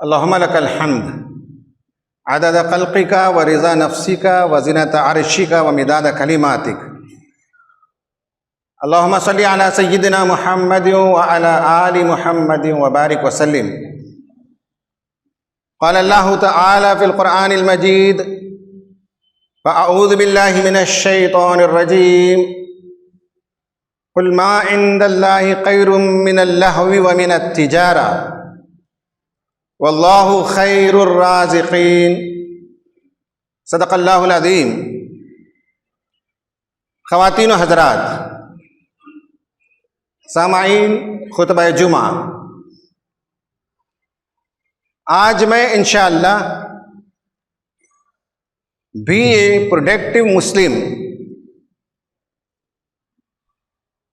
اللهم لك الحمد عدد خلقك ورضا نفسك وزنة عرشك ومداد كلماتك. اللهم صل على سيدنا محمد وعلى آل محمد وبارك وسلم. قال الله تعالى في القرآن المجيد: فأعوذ بالله من الشيطان الرجيم. قل ما عند الله خير من اللهو ومن التجارة واللہ خیر الرازقین. صدق اللہ العظیم. خواتین و حضرات، سامعین خطبہ جمعہ، آج میں انشاءاللہ بی اے پروڈکٹیو مسلم،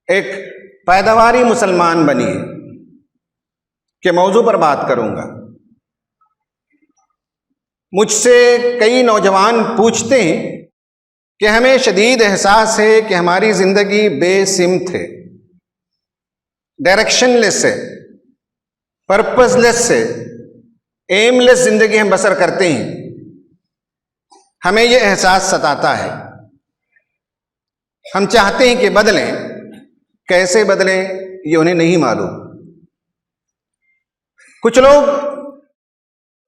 ایک پیداواری مسلمان بنیے کے موضوع پر بات کروں گا. مجھ سے کئی نوجوان پوچھتے ہیں کہ ہمیں شدید احساس ہے کہ ہماری زندگی بے سمت ہے، ڈائریکشن لیس ہے، پرپز لیس ہے، ایم لیس زندگی ہم بسر کرتے ہیں. ہمیں یہ احساس ستاتا ہے. ہم چاہتے ہیں کہ بدلیں، کیسے بدلیں یہ انہیں نہیں معلوم. کچھ لوگ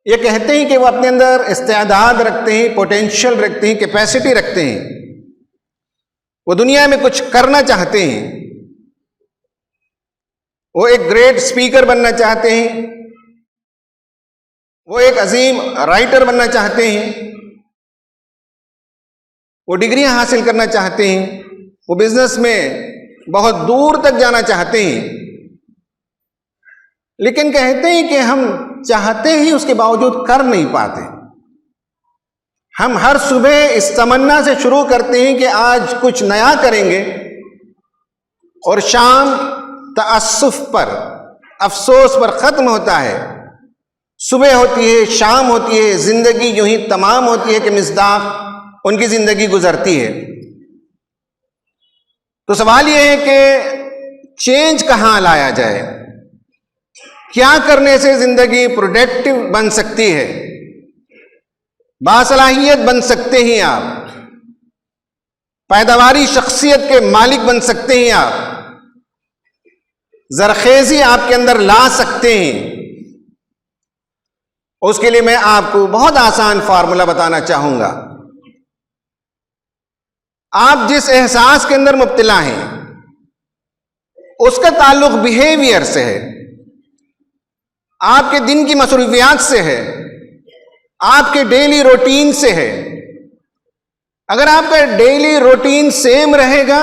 یہ کہتے ہیں کہ وہ اپنے اندر استعداد رکھتے ہیں، پوٹینشیل رکھتے ہیں، کیپیسٹی رکھتے ہیں، وہ دنیا میں کچھ کرنا چاہتے ہیں، وہ ایک گریٹ اسپیکر بننا چاہتے ہیں، وہ ایک عظیم رائٹر بننا چاہتے ہیں، وہ ڈگریاں حاصل کرنا چاہتے ہیں، وہ بزنس میں بہت دور تک جانا چاہتے ہیں، لیکن کہتے ہیں کہ ہم چاہتے ہی اس کے باوجود کر نہیں پاتے. ہم ہر صبح اس تمنا سے شروع کرتے ہیں کہ آج کچھ نیا کریں گے، اور شام تأسف پر، افسوس پر ختم ہوتا ہے. صبح ہوتی ہے، شام ہوتی ہے، زندگی یوں ہی تمام ہوتی ہے کہ مصداق ان کی زندگی گزرتی ہے. تو سوال یہ ہے کہ چینج کہاں لایا جائے؟ کیا کرنے سے زندگی پروڈکٹیو بن سکتی ہے، باصلاحیت بن سکتے ہیں آپ، پیداواری شخصیت کے مالک بن سکتے ہیں آپ، زرخیزی آپ کے اندر لا سکتے ہیں؟ اس کے لیے میں آپ کو بہت آسان فارمولا بتانا چاہوں گا. آپ جس احساس کے اندر مبتلا ہیں اس کا تعلق بیہیویئر سے ہے، آپ کے دن کی مصروفیات سے ہے، آپ کے ڈیلی روٹین سے ہے. اگر آپ کا ڈیلی روٹین سیم رہے گا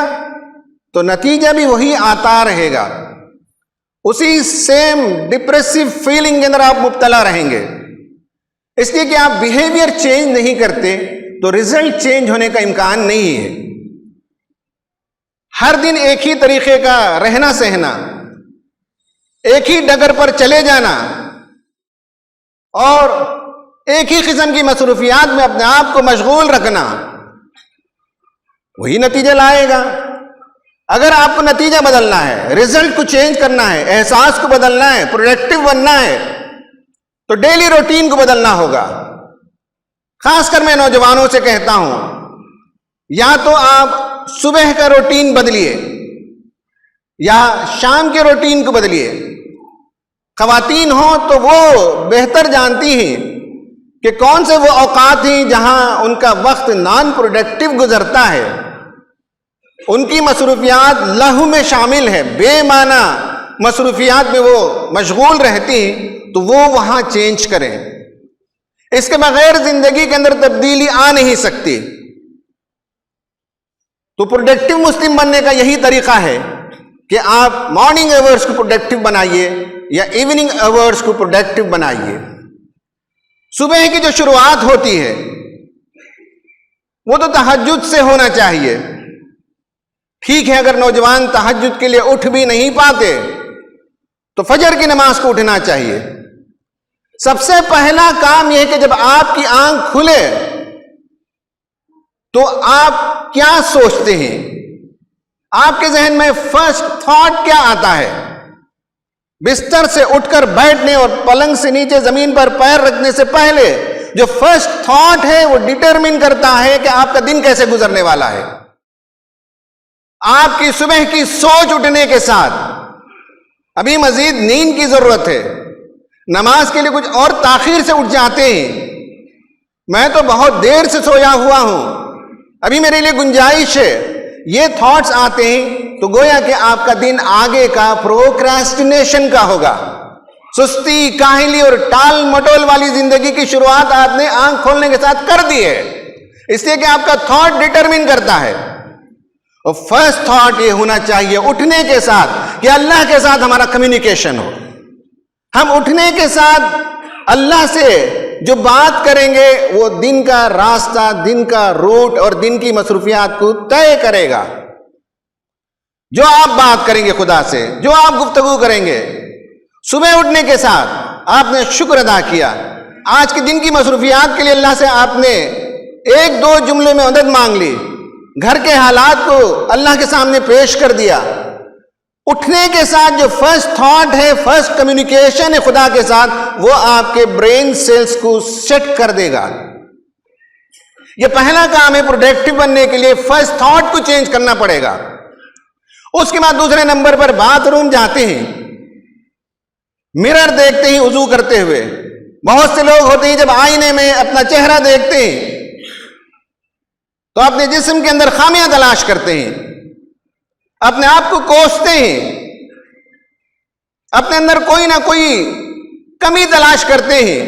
تو نتیجہ بھی وہی آتا رہے گا. اسی سیم ڈپریسو فیلنگ کے اندر آپ مبتلا رہیں گے. اس لیے کہ آپ بیہیویئر چینج نہیں کرتے تو رزلٹ چینج ہونے کا امکان نہیں ہے. ہر دن ایک ہی طریقے کا رہنا سہنا، ایک ہی ڈگر پر چلے جانا اور ایک ہی قسم کی مصروفیات میں اپنے آپ کو مشغول رکھنا، وہی نتیجہ لائے گا. اگر آپ کو نتیجہ بدلنا ہے، رزلٹ کو چینج کرنا ہے، احساس کو بدلنا ہے، پروڈکٹیو بننا ہے، تو ڈیلی روٹین کو بدلنا ہوگا. خاص کر میں نوجوانوں سے کہتا ہوں، یا تو آپ صبح کا روٹین بدلیے یا شام کے روٹین کو بدلیے. خواتین ہوں تو وہ بہتر جانتی ہیں کہ کون سے وہ اوقات ہیں جہاں ان کا وقت نان پروڈکٹیو گزرتا ہے، ان کی مصروفیات لہو میں شامل ہے، بے معنی مصروفیات میں وہ مشغول رہتی ہیں، تو وہ وہاں چینج کریں. اس کے بغیر زندگی کے اندر تبدیلی آ نہیں سکتی. تو پروڈکٹیو مسلم بننے کا یہی طریقہ ہے کہ آپ مارننگ آورز کو پروڈکٹیو بنائیے یا ایوننگ آورز کو پروڈکٹیو بنائیے. صبح کی جو شروعات ہوتی ہے وہ تو تہجد سے ہونا چاہیے. ٹھیک ہے، اگر نوجوان تہجد کے لیے اٹھ بھی نہیں پاتے تو فجر کی نماز کو اٹھنا چاہیے. سب سے پہلا کام یہ ہے کہ جب آپ کی آنکھ کھلے تو آپ کیا سوچتے ہیں؟ آپ کے ذہن میں فرسٹ تھاٹ کیا آتا ہے؟ بستر سے اٹھ کر بیٹھنے اور پلنگ سے نیچے زمین پر پیر رکھنے سے پہلے جو فرسٹ تھاٹ ہے وہ ڈٹرمن کرتا ہے کہ آپ کا دن کیسے گزرنے والا ہے. آپ کی صبح کی سوچ اٹھنے کے ساتھ ابھی مزید نیند کی ضرورت ہے. نماز کے لیے کچھ اور تاخیر سے اٹھ جاتے ہیں. میں تو بہت دیر سے سویا ہوا ہوں, ابھی میرے لیے گنجائش ہے. یہ تھاٹس آتے ہیں تو گویا کہ آپ کا دن آگے کا پروکراسٹینیشن کا ہوگا. سستی, کاہلی اور ٹال مٹول والی زندگی کی شروعات آپ نے آنکھ کھولنے کے ساتھ کر دی ہے, اس لیے کہ آپ کا تھاٹ ڈٹرمن کرتا ہے. اور فرسٹ تھاٹ یہ ہونا چاہیے اٹھنے کے ساتھ کہ اللہ کے ساتھ ہمارا کمیونیکیشن ہو. ہم اٹھنے کے ساتھ اللہ سے جو بات کریں گے وہ دن کا راستہ, دن کا روٹ اور دن کی مصروفیات کو طے کرے گا. جو آپ بات کریں گے خدا سے, جو آپ گفتگو کریں گے, صبح اٹھنے کے ساتھ آپ نے شکر ادا کیا, آج کے دن کی مصروفیات کے لیے اللہ سے آپ نے ایک دو جملے میں مدد مانگ لی, گھر کے حالات کو اللہ کے سامنے پیش کر دیا. اٹھنے کے ساتھ جو فرسٹ تھاٹ ہے, فرسٹ کمیونیکیشن ہے خدا کے ساتھ, وہ آپ کے برین سیلز کو سیٹ کر دے گا. یہ پہلا کام ہے پروڈکٹیو بننے کے لیے, فرسٹ تھاٹ کو چینج کرنا پڑے گا. اس کے بعد دوسرے نمبر پر باتھ روم جاتے ہیں, مرر دیکھتے ہیں وضو کرتے ہوئے. بہت سے لوگ ہوتے ہیں جب آئینے میں اپنا چہرہ دیکھتے ہیں تو اپنے جسم کے اندر خامیاں تلاش کرتے ہیں, اپنے آپ کو کوستے ہیں, اپنے اندر کوئی نہ کوئی کمی تلاش کرتے ہیں.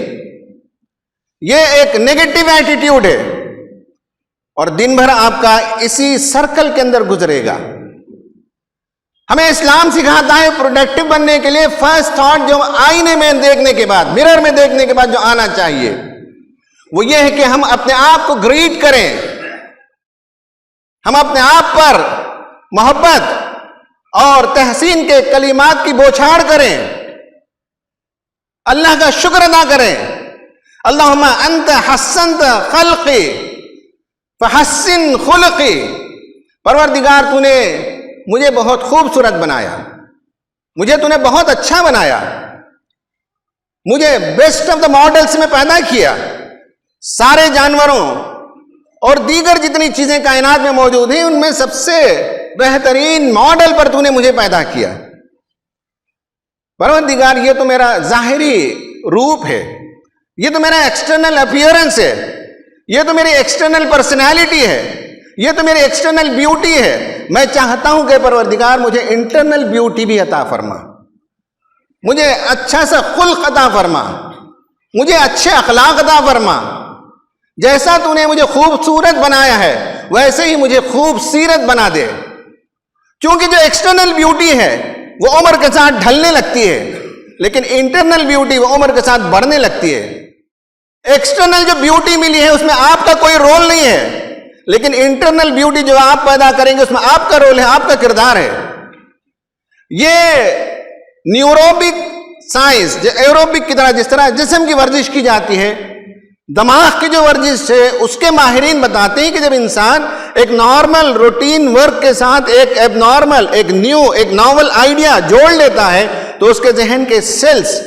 یہ ایک نیگیٹو ایٹیٹیوڈ ہے اور دن بھر آپ کا اسی سرکل کے اندر گزرے گا. ہمیں اسلام سکھاتا ہے پروڈکٹیو بننے کے لیے فرسٹ تھاٹ جو آئینے میں دیکھنے کے بعد, مرر میں دیکھنے کے بعد جو آنا چاہیے وہ یہ ہے کہ ہم اپنے آپ کو گریٹ کریں, ہم اپنے آپ پر محبت اور تحسین کے کلمات کی بوچھاڑ کریں, اللہ کا شکر ادا کریں. اللہم انت حسنت خلقی فحسن خلقی, پروردگار تو نے مجھے بہت خوبصورت بنایا, مجھے تو نے بہت اچھا بنایا, مجھے بیسٹ آف دا ماڈلز میں پیدا کیا. سارے جانوروں اور دیگر جتنی چیزیں کائنات میں موجود ہیں ان میں سب سے بہترین ماڈل پر تو نے مجھے پیدا کیا. پروردگار یہ تو میرا ظاہری روپ ہے, یہ تو میرا ایکسٹرنل اپیئرنس ہے, یہ تو میری ایکسٹرنل پرسنالٹی ہے, یہ تو میری ایکسٹرنل بیوٹی ہے. میں چاہتا ہوں کہ پروردگار مجھے انٹرنل بیوٹی بھی عطا فرما, مجھے اچھا سا خلق عطا فرما, مجھے اچھے اخلاق عطا فرما. جیسا تو نے مجھے خوبصورت بنایا ہے ویسے ہی مجھے خوبصورت بنا دے. کیونکہ جو ایکسٹرنل بیوٹی ہے وہ عمر کے ساتھ ڈھلنے لگتی ہے, لیکن انٹرنل بیوٹی وہ عمر کے ساتھ بڑھنے لگتی ہے. ایکسٹرنل جو بیوٹی ملی ہے اس میں آپ کا کوئی رول نہیں ہے, لیکن انٹرنل بیوٹی جو آپ پیدا کریں گے اس میں آپ کا رول ہے, آپ کا کردار ہے. یہ نیوروبک سائنس ایروبک کی طرح جس طرح جسم کی ورزش کی جاتی ہے, دماغ کی جو ورزش ہے اس کے ماہرین بتاتے ہیں کہ جب انسان ایک نارمل روٹین ورک کے ساتھ ایک ایب نارمل, ایک نیو, ایک ناول آئیڈیا جوڑ لیتا ہے تو اس کے ذہن کے سیلز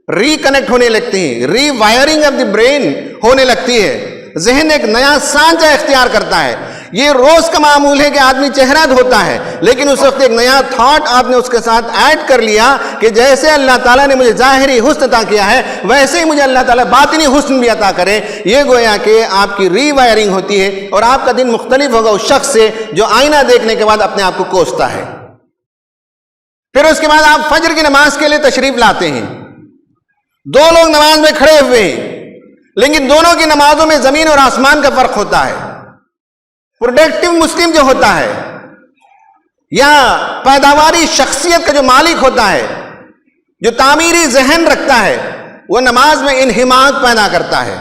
ری کنیکٹ ہونے لگتے ہیں, ری وائرنگ آف دی برین ہونے لگتی ہے, ذہن ایک نیا سانچہ اختیار کرتا ہے. یہ روز کا معمول ہے کہ آدمی چہرہ دھوتا ہے, لیکن اس وقت ایک نیا تھاٹ آپ نے اس کے ساتھ ایڈ کر لیا کہ جیسے اللہ تعالیٰ نے مجھے ظاہری حسن عطا کیا ہے ویسے ہی مجھے اللہ تعالیٰ باطنی حسن بھی عطا کرے. یہ گویا کہ آپ کی ری وائرنگ ہوتی ہے اور آپ کا دن مختلف ہوگا اس شخص سے جو آئینہ دیکھنے کے بعد اپنے آپ کو کوستا ہے. پھر اس کے بعد آپ فجر کی نماز کے لیے تشریف لاتے ہیں. دو لوگ نماز میں کھڑے ہوئے ہیں لیکن دونوں کی نمازوں میں زمین اور آسمان کا فرق ہوتا ہے. پروڈکٹیو مسلم جو ہوتا ہے یا پیداواری شخصیت کا جو مالک ہوتا ہے, جو تعمیری ذہن رکھتا ہے, وہ نماز میں انہماک پیدا کرتا ہے,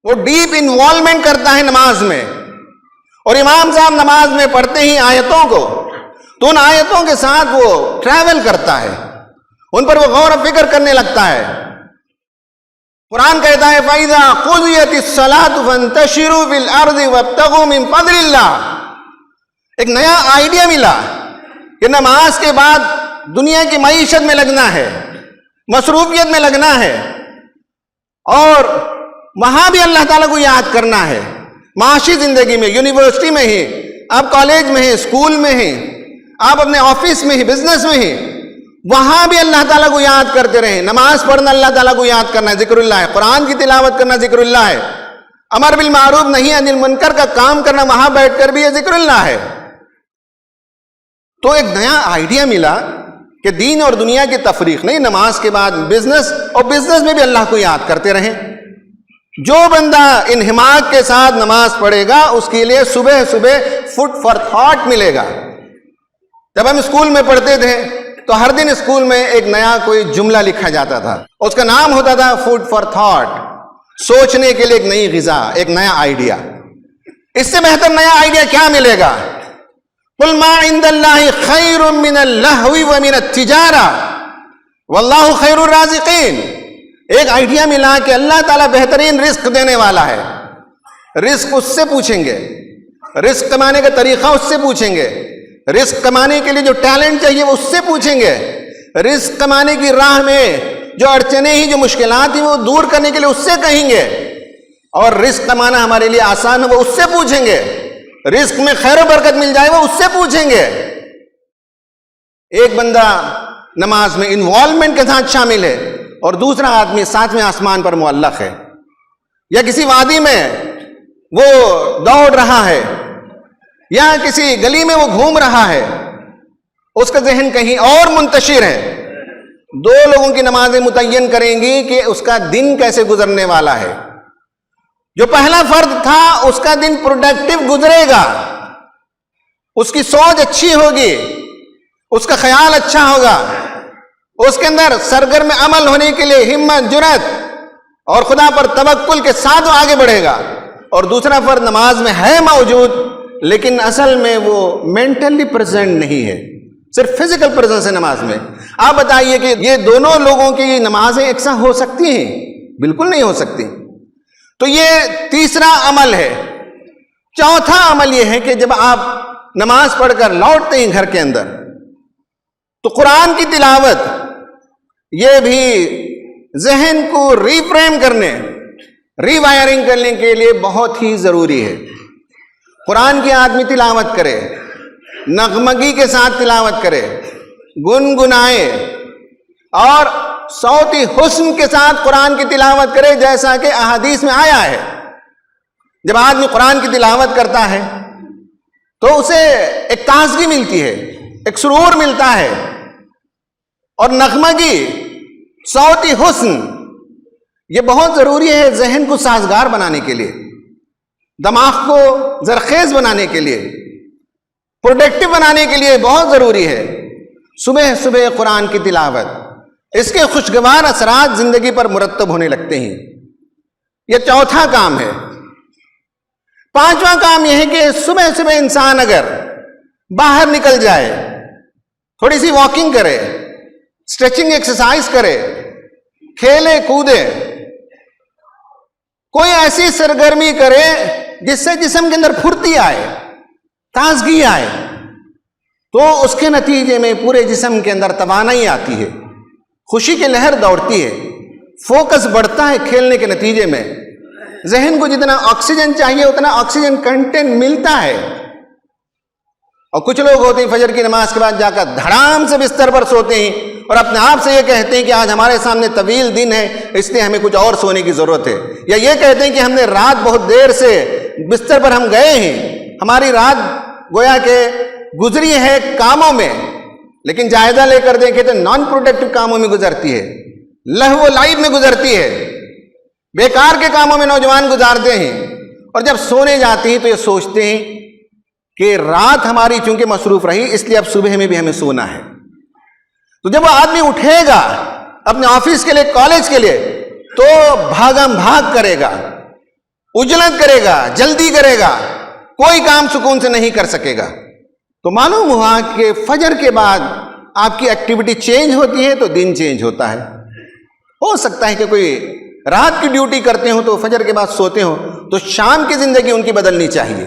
وہ ڈیپ انوالومنٹ کرتا ہے نماز میں. اور امام صاحب نماز میں پڑھتے ہی آیتوں کو تو ان آیتوں کے ساتھ وہ ٹریول کرتا ہے, ان پر وہ غور و فکر کرنے لگتا ہے. قرآن کہتا ہے فَإِذَا قُضِيَتِ الصَّلَاةُ فَانْتَشِرُوا فِي الْأَرْضِ وَابْتَغُوا مِنْ فَضْلِ اللَّهِ. ایک نیا آئیڈیا ملا کہ نماز کے بعد دنیا کی معیشت میں لگنا ہے، مصروفیت میں لگنا ہے، اور وہاں بھی اللہ تعالیٰ کو یاد کرنا ہے. معاشی زندگی میں، یونیورسٹی میں ہی، آپ کالج میں ہیں، اسکول میں ہیں، آپ اپنے آفس میں ہی، بزنس میں ہی، وہاں بھی اللہ تعالیٰ کو یاد کرتے رہیں. نماز پڑھنا اللہ تعالیٰ کو یاد کرنا ذکر اللہ ہے، قرآن کی تلاوت کرنا ذکر اللہ ہے، امر بالمعروف نہی عن المنکر کا کام کرنا وہاں بیٹھ کر بھی یہ ذکر اللہ ہے. تو ایک نیا آئیڈیا ملا کہ دین اور دنیا کی تفریق نہیں، نماز کے بعد بزنس، اور بزنس میں بھی اللہ کو یاد کرتے رہیں. جو بندہ انہماک کے ساتھ نماز پڑھے گا اس کے لیے صبح صبح فوڈ فار تھاٹ ملے گا. جب ہم اسکول میں پڑھتے تھے تو ہر دن اسکول میں ایک نیا کوئی جملہ لکھا جاتا تھا، اس کا نام ہوتا تھا فوڈ فار تھاٹ، سوچنے کے لیے ایک نئی غذا، ایک نیا آئیڈیا. اس سے بہتر نیا آئیڈیا کیا ملے گا؟ قُلْ مَا عِنْدَ اللَّهِ خَيْرٌ مِّنَ اللَّهْوِ وَمِنَ التِّجَارَةِ وَاللَّهُ خَيْرُ الرَّازِقِينَ. ایک آئیڈیا ملا کہ اللہ تعالیٰ بہترین رزق دینے والا ہے. رزق اس سے پوچھیں گے، رزق کمانے کا طریقہ اس سے پوچھیں گے، رزق کمانے کے لیے جو ٹیلنٹ چاہیے وہ اس سے پوچھیں گے، رزق کمانے کی راہ میں جو اڑچنیں ہی، جو مشکلات ہیں وہ دور کرنے کے لیے اس سے کہیں گے، اور رزق کمانا ہمارے لیے آسان ہو وہ اس سے پوچھیں گے، رزق میں خیر و برکت مل جائے وہ اس سے پوچھیں گے. ایک بندہ نماز میں انوالومنٹ کے ساتھ شامل ہے اور دوسرا آدمی ساتویں آسمان پر معلق ہے، یا کسی وادی میں وہ دوڑ رہا ہے، یا کسی گلی میں وہ گھوم رہا ہے، اس کا ذہن کہیں اور منتشر ہے. دو لوگوں کی نمازیں متعین کریں گی کہ اس کا دن کیسے گزرنے والا ہے. جو پہلا فرد تھا اس کا دن پروڈکٹیو گزرے گا، اس کی سوچ اچھی ہوگی، اس کا خیال اچھا ہوگا، اس کے اندر سرگرم عمل ہونے کے لیے ہمت، جرأت اور خدا پر توکل کے ساتھ وہ آگے بڑھے گا. اور دوسرا فرد نماز میں ہے موجود لیکن اصل میں وہ مینٹلی پریزنٹ نہیں ہے، صرف فزیکل پریزنس ہے نماز میں. آپ بتائیے کہ یہ دونوں لوگوں کی نمازیں یکساں ہو سکتی ہیں؟ بالکل نہیں ہو سکتی. تو یہ تیسرا عمل ہے. چوتھا عمل یہ ہے کہ جب آپ نماز پڑھ کر لوٹتے ہیں گھر کے اندر تو قرآن کی تلاوت یہ بھی ذہن کو ری فریم کرنے، ری وائرنگ کرنے کے لیے بہت ہی ضروری ہے. قرآن کی آدمی تلاوت کرے، نغمگی کے ساتھ تلاوت کرے، گنگنائے اور صوتی حسن کے ساتھ قرآن کی تلاوت کرے، جیسا کہ احادیث میں آیا ہے. جب آدمی قرآن کی تلاوت کرتا ہے تو اسے ایک تازگی ملتی ہے، ایک سرور ملتا ہے. اور نغمگی، صوتی حسن یہ بہت ضروری ہے ذہن کو سازگار بنانے کے لیے، دماغ کو زرخیز بنانے کے لیے، پروڈکٹیو بنانے کے لیے بہت ضروری ہے. صبح صبح قرآن کی تلاوت، اس کے خوشگوار اثرات زندگی پر مرتب ہونے لگتے ہیں. یہ چوتھا کام ہے. پانچواں کام یہ ہے کہ صبح صبح انسان اگر باہر نکل جائے، تھوڑی سی واکنگ کرے، اسٹریچنگ ایکسرسائز کرے، کھیلے کودے، کوئی ایسی سرگرمی کرے جس سے جسم کے اندر پھرتی آئے، تازگی آئے، تو اس کے نتیجے میں پورے جسم کے اندر توانائی آتی ہے، خوشی کی لہر دوڑتی ہے، فوکس بڑھتا ہے. کھیلنے کے نتیجے میں ذہن کو جتنا آکسیجن چاہیے اتنا آکسیجن کنٹینٹ ملتا ہے. اور کچھ لوگ ہوتے ہیں فجر کی نماز کے بعد جا کر دھڑام سے بستر پر سوتے ہیں اور اپنے آپ سے یہ کہتے ہیں کہ آج ہمارے سامنے طویل دن ہے اس لیے ہمیں کچھ اور سونے کی ضرورت ہے. یا یہ کہتے ہیں کہ ہم نے رات بہت دیر سے بستر پر ہم گئے ہیں، ہماری رات گویا کہ گزری ہے کاموں میں، لیکن جائزہ لے کر دیکھیں تو نان پروڈکٹیو کاموں میں گزرتی ہے، لہو و لعب میں گزرتی ہے، بیکار کے کاموں میں نوجوان گزارتے ہیں. اور جب سونے جاتے ہیں تو یہ سوچتے ہیں کہ رات ہماری چونکہ مصروف رہی اس لیے اب صبح میں بھی ہمیں سونا ہے. تو جب وہ آدمی اٹھے گا اپنے آفس کے لیے، کالج کے لیے، تو بھاگم بھاگ کرے گا، اجلت کرے گا، جلدی کرے گا، کوئی کام سکون سے نہیں کر سکے گا. تو معلوم ہوا کہ فجر کے بعد آپ کی ایکٹیویٹی چینج ہوتی ہے تو دن چینج ہوتا ہے. ہو سکتا ہے کہ کوئی رات کی ڈیوٹی کرتے ہوں تو فجر کے بعد سوتے ہوں تو شام کی زندگی ان کی بدلنی چاہیے.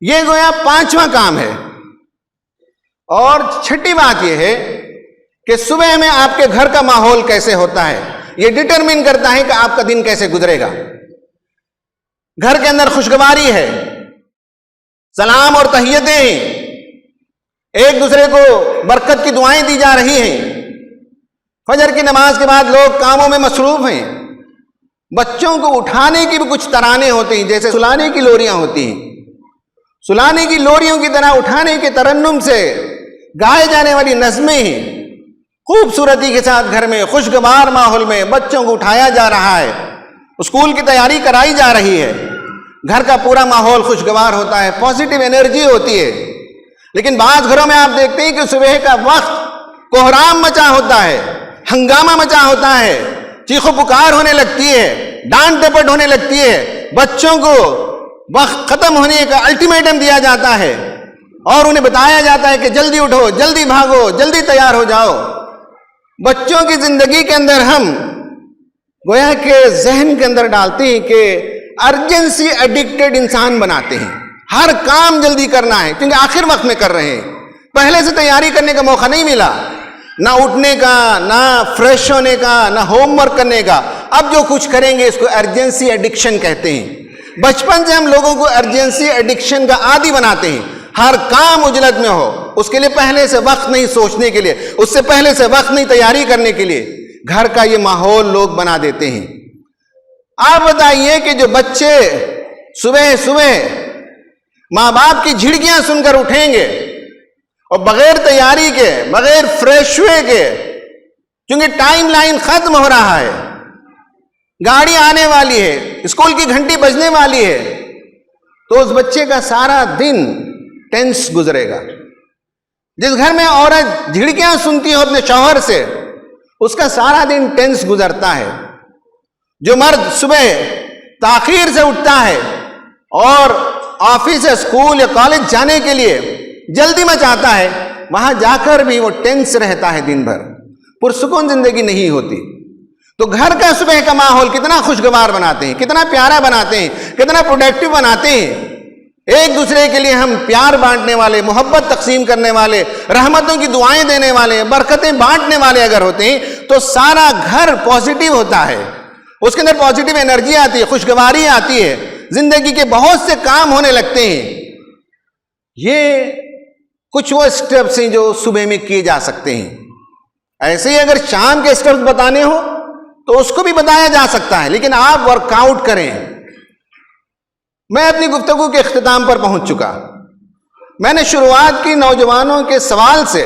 یہ گویا پانچواں کام ہے. اور چھٹی بات یہ ہے کہ صبح میں آپ کے گھر کا ماحول کیسے ہوتا ہے، یہ ڈٹرمن کرتا ہے کہ آپ کا دن کیسے گزرے گا۔ گھر کے اندر خوشگواری ہے، سلام اور تحیتیں ہیں، ایک دوسرے کو برکت کی دعائیں دی جا رہی ہیں، فجر کی نماز کے بعد لوگ کاموں میں مصروف ہیں، بچوں کو اٹھانے کی بھی کچھ ترانے ہوتے ہیں، جیسے سلانے کی لوریاں ہوتی ہیں، سلانے کی لوریوں کی طرح اٹھانے کے ترنم سے گائے جانے والی نظمیں ہیں، خوبصورتی کے ساتھ گھر میں خوشگوار ماحول میں بچوں کو اٹھایا جا رہا ہے، اسکول کی تیاری کرائی جا رہی ہے، گھر کا پورا ماحول خوشگوار ہوتا ہے، پازیٹیو انرجی ہوتی ہے۔ لیکن بعض گھروں میں آپ دیکھتے ہیں کہ صبح کا وقت کوہرام مچا ہوتا ہے، ہنگامہ مچا ہوتا ہے، چیخ و پکار ہونے لگتی ہے، ڈانٹ ڈپٹ ہونے لگتی ہے، بچوں کو وقت ختم ہونے کا الٹیمیٹم دیا جاتا ہے اور انہیں بتایا جاتا ہے کہ جلدی اٹھو، جلدی بھاگو، جلدی تیار ہو جاؤ۔ بچوں کی زندگی کے اندر ہم گویا کہ ذہن کے اندر ڈالتے ہیں کہ ارجنسی ایڈکٹڈ انسان بناتے ہیں، ہر کام جلدی کرنا ہے کیونکہ آخر وقت میں کر رہے ہیں، پہلے سے تیاری کرنے کا موقع نہیں ملا، نہ اٹھنے کا، نہ فریش ہونے کا، نہ ہوم ورک کرنے کا، اب جو کچھ کریں گے اس کو ارجنسی ایڈکشن کہتے ہیں۔ بچپن سے ہم لوگوں کو ارجنسی ایڈکشن کا عادی بناتے ہیں، ہر کام عجلت میں ہو، اس کے لیے پہلے سے وقت نہیں سوچنے کے لیے، اس سے پہلے سے وقت نہیں تیاری کرنے کے لیے، گھر کا یہ ماحول لوگ بنا دیتے ہیں۔ آپ بتائیے کہ جو بچے صبح صبح ماں باپ کی جھڑکیاں سن کر اٹھیں گے اور بغیر تیاری کے، بغیر فریش ہوئے کے، کیونکہ ٹائم لائن ختم ہو رہا ہے، گاڑی آنے والی ہے، اسکول کی گھنٹی بجنے والی ہے، تو اس بچے کا سارا دن ٹینس گزرے گا۔ جس گھر میں عورت جھڑکیاں سنتی ہو اپنے شوہر سے، اس کا سارا دن ٹینس گزرتا ہے۔ جو مرد صبح تاخیر سے اٹھتا ہے اور آفس یا اسکول یا کالج جانے کے لیے جلدی میں چاہتا ہے، وہاں جا کر بھی وہ ٹینس رہتا ہے دن بھر، پرسکون زندگی نہیں ہوتی۔ تو گھر کا صبح کا ماحول کتنا خوشگوار بناتے ہیں، کتنا پیارا بناتے ہیں، کتنا پروڈکٹیو بناتے ہیں، ایک دوسرے کے لیے ہم پیار بانٹنے والے، محبت تقسیم کرنے والے، رحمتوں کی دعائیں دینے والے، برکتیں بانٹنے والے اگر ہوتے ہیں تو سارا گھر پازیٹیو ہوتا ہے، اس کے اندر پازیٹیو انرجی آتی ہے، خوشگواری آتی ہے، زندگی کے بہت سے کام ہونے لگتے ہیں۔ یہ کچھ وہ اسٹیپس ہیں جو صبح میں کیے جا سکتے ہیں۔ ایسے ہی اگر شام کے اسٹیپس بتانے ہو تو اس کو بھی بتایا جا سکتا ہے، لیکن آپ ورک آؤٹ کریں۔ میں اپنی گفتگو کے اختتام پر پہنچ چکا۔ میں نے شروعات کی نوجوانوں کے سوال سے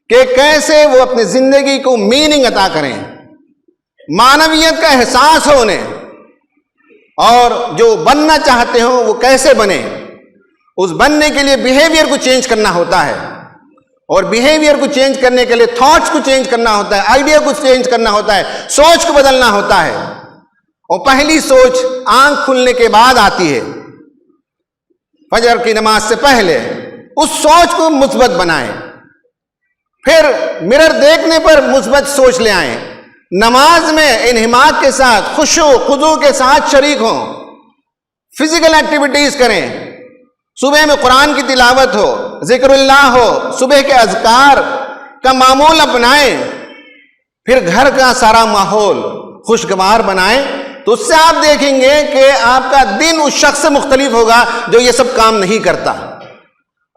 کہ کیسے وہ اپنی زندگی کو میننگ عطا کریں، معنویت کا احساس ہو انہیں، اور جو بننا چاہتے ہوں وہ کیسے بنیں۔ اس بننے کے لیے بیہیویئر کو چینج کرنا ہوتا ہے، اور بیہیویئر کو چینج کرنے کے لیے تھاٹس کو چینج کرنا ہوتا ہے، آئیڈیا کو چینج کرنا ہوتا ہے، سوچ کو بدلنا ہوتا ہے۔ اور پہلی سوچ آنکھ کھلنے کے بعد آتی ہے، فجر کی نماز سے پہلے اس سوچ کو مثبت بنائیں، پھر مرر دیکھنے پر مثبت سوچ لے آئیں، نماز میں انہماک کے ساتھ، خشوع خضوع کے ساتھ شریک ہوں، فزیکل ایکٹیویٹیز کریں، صبح میں قرآن کی تلاوت ہو، ذکر اللہ ہو، صبح کے اذکار کا معمول اپنائیں، پھر گھر کا سارا ماحول خوشگوار بنائیں، تو اس سے آپ دیکھیں گے کہ آپ کا دن اس شخص سے مختلف ہوگا جو یہ سب کام نہیں کرتا۔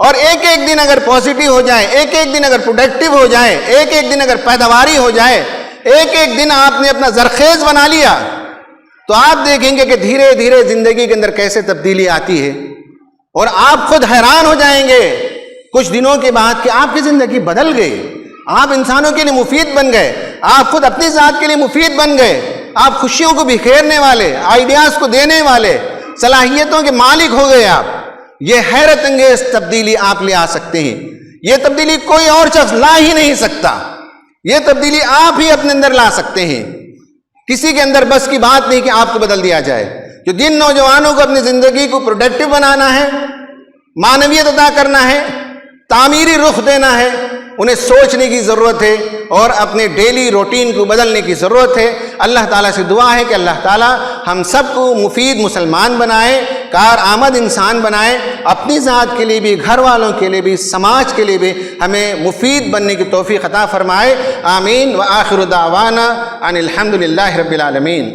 اور ایک ایک دن اگر پازیٹیو ہو جائے، ایک ایک دن اگر پروڈکٹیو ہو جائے، ایک ایک دن اگر پیداواری ہو جائے، ایک ایک دن آپ نے اپنا زرخیز بنا لیا، تو آپ دیکھیں گے کہ دھیرے دھیرے زندگی کے اندر کیسے تبدیلی آتی ہے، اور آپ خود حیران ہو جائیں گے کچھ دنوں کے بعد کہ آپ کی زندگی بدل گئی، آپ انسانوں کے لیے مفید بن گئے، آپ خود اپنی ذات کے لیے مفید بن گئے، آپ خوشیوں کو بکھیرنے والے، آئیڈیاز کو دینے والے، صلاحیتوں کے مالک ہو گئے۔ آپ یہ حیرت انگیز تبدیلی آپ لے آ سکتے ہیں، یہ تبدیلی کوئی اور شخص لا ہی نہیں سکتا، یہ تبدیلی آپ ہی اپنے اندر لا سکتے ہیں۔ کسی کے اندر بس کی بات نہیں کہ آپ کو بدل دیا جائے۔ جو جن نوجوانوں کو اپنی زندگی کو پروڈکٹیو بنانا ہے، معنویت عطا کرنا ہے، تعمیری رخ دینا ہے، انہیں سوچنے کی ضرورت ہے اور اپنے ڈیلی روٹین کو بدلنے کی ضرورت ہے۔ اللہ تعالیٰ سے دعا ہے کہ اللہ تعالیٰ ہم سب کو مفید مسلمان بنائے، کارآمد انسان بنائے، اپنی ذات کے لیے بھی، گھر والوں کے لیے بھی، سماج کے لیے بھی ہمیں مفید بننے کی توفیق عطا فرمائے. آمین. وآخر دعوانا ان الحمد للہ رب العالمین.